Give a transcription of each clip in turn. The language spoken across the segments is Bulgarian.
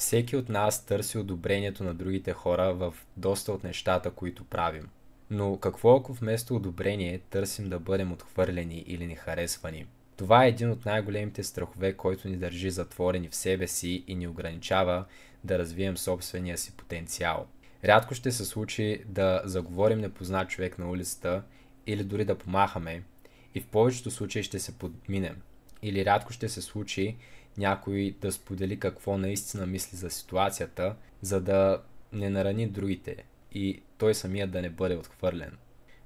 Всеки от нас търси одобрението на другите хора в доста от нещата, които правим. Но какво ако вместо одобрение търсим да бъдем отхвърлени или нехаресвани? Това е един от най-големите страхове, който ни държи затворени в себе си и ни ограничава да развием собствения си потенциал. Рядко ще се случи да заговорим непознат човек на улицата или дори да помахаме и в повечето случаи ще се подминем. Или рядко ще се случи някой да сподели какво наистина мисли за ситуацията, за да не нарани другите и той самият да не бъде отхвърлен.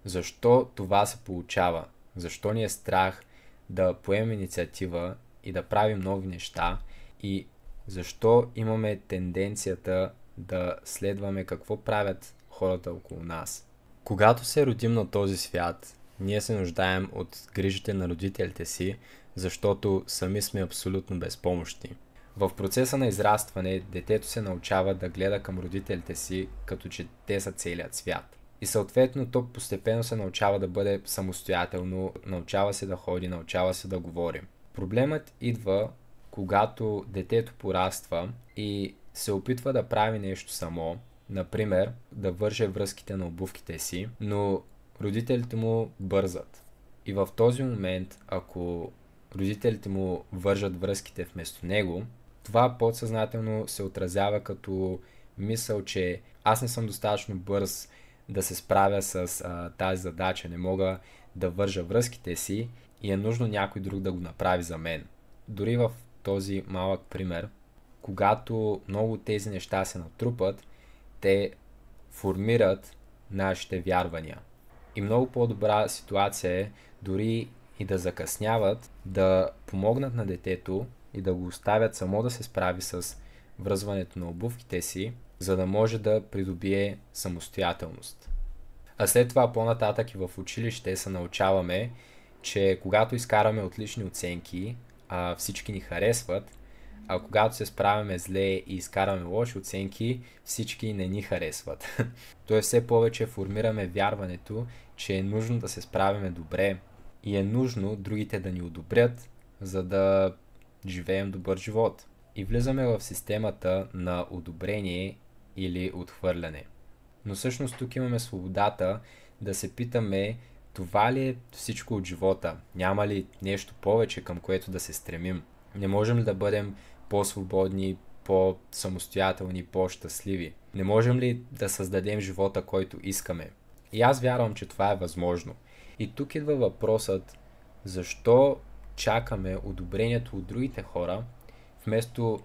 Защо това се получава? Защо ни е страх да поемем инициатива и да правим нови неща и защо имаме тенденцията да следваме какво правят хората около нас? Когато се родим на този свят, ние се нуждаем от грижите на родителите си, защото сами сме абсолютно безпомощни. В процеса на израстване, детето се научава да гледа към родителите си, като че те са целият свят. И съответно то постепенно се научава да бъде самостоятелно, научава се да ходи, научава се да говори. Проблемът идва, когато детето пораства и се опитва да прави нещо само, например да върже връзките на обувките си, но родителите му бързат. И в този момент, ако родителите му вържат връзките вместо него, това подсъзнателно се отразява като мисъл, че аз не съм достатъчно бърз да се справя с тази задача, не мога да вържа връзките си и е нужно някой друг да го направи за мен. Дори в този малък пример, когато много от тези неща се натрупат, те формират нашите вярвания. И много по-добра ситуация е дори и да закъсняват, да помогнат на детето и да го оставят само да се справи с връзването на обувките си, за да може да придобие самостоятелност. А след това по-нататък и в училище се научаваме, че когато изкараме отлични оценки, всички ни харесват, а когато се справяме зле и изкараме лоши оценки, всички не ни харесват. Тоест все повече формираме вярването, че е нужно да се справяме добре и е нужно другите да ни одобрят, за да живеем добър живот. И влизаме в системата на одобрение или отхвърляне. Но всъщност тук имаме свободата да се питаме, това ли е всичко от живота? Няма ли нещо повече, към което да се стремим? Не можем ли да бъдем по-свободни, по-самостоятелни, по-щастливи? Не можем ли да създадем живота, който искаме? И аз вярвам, че това е възможно. И тук идва въпросът, защо чакаме одобрението от другите хора, вместо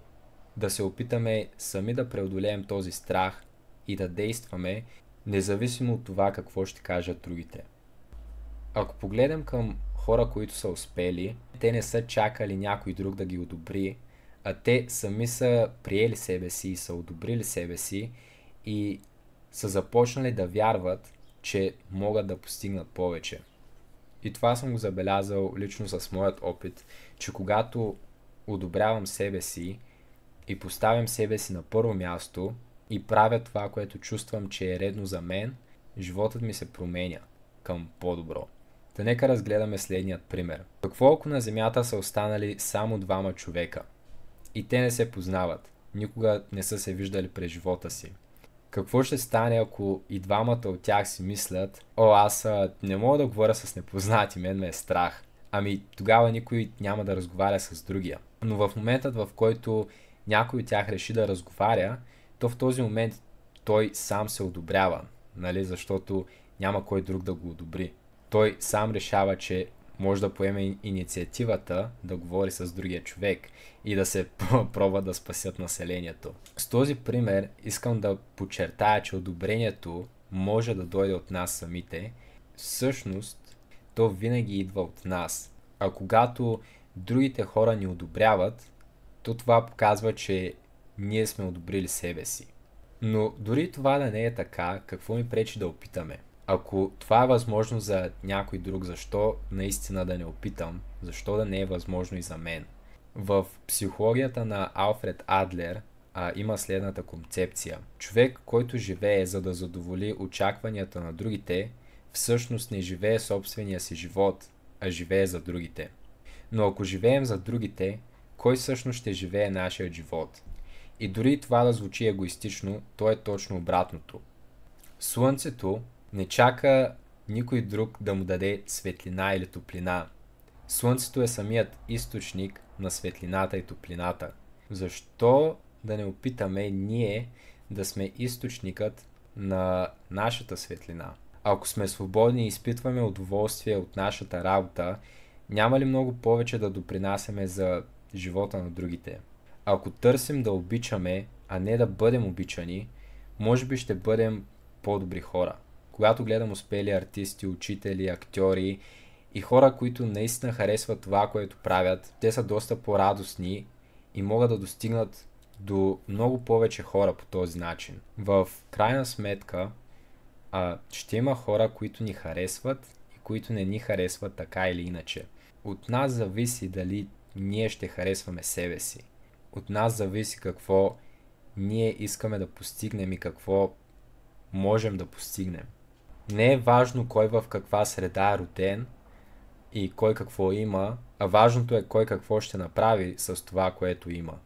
да се опитаме сами да преодолеем този страх и да действаме, независимо от това какво ще кажат другите. Ако погледнем към хора, които са успели, те не са чакали някой друг да ги одобри, а те сами са приели себе си и са одобрили себе си и са започнали да вярват, че могат да постигнат повече. И това съм го забелязал лично с моят опит, че когато одобрявам себе си и поставям себе си на първо място и правя това, което чувствам, че е редно за мен, животът ми се променя към по-добро. Да нека разгледаме следният пример. Какво ако на Земята са останали само двама човека и те не се познават, никога не са се виждали през живота си? Какво ще стане, ако и двамата от тях си мислят, аз не мога да говоря с непознати, мен ме е страх. Ами тогава никой няма да разговаря с другия. Но в моментът, в който някой от тях реши да разговаря, то в този момент той сам се одобрява, нали? Защото няма кой друг да го одобри. Той сам решава, че може да поеме инициативата да говори с другия човек и да се пробва да спасят населението. С този пример искам да подчертая, че одобрението може да дойде от нас самите. Всъщност, то винаги идва от нас. А когато другите хора ни одобряват, то това показва, че ние сме одобрили себе си. Но дори това да не е така, какво ми пречи да опитаме? Ако това е възможно за някой друг, защо наистина да не опитам? Защо да не е възможно и за мен? В психологията на Алфред Адлер има следната концепция. Човек, който живее за да задоволи очакванията на другите, всъщност не живее собствения си живот, а живее за другите. Но ако живеем за другите, кой всъщност ще живее нашия живот? И дори това да звучи егоистично, то е точно обратното. Слънцето не чака никой друг да му даде светлина или топлина. Слънцето е самият източник на светлината и топлината. Защо да не опитаме ние да сме източникът на нашата светлина? Ако сме свободни и изпитваме удоволствие от нашата работа, няма ли много повече да допринасяме за живота на другите? Ако търсим да обичаме, а не да бъдем обичани, може би ще бъдем по-добри хора. Когато гледам успели артисти, учители, актьори и хора, които наистина харесват това, което правят, те са доста по-радостни и могат да достигнат до много повече хора по този начин. В крайна сметка, ще има хора, които ни харесват и които не ни харесват така или иначе. От нас зависи дали ние ще харесваме себе си. От нас зависи какво ние искаме да постигнем и какво можем да постигнем. Не е важно кой в каква среда е роден и кой какво има, а важното е кой какво ще направи с това, което има.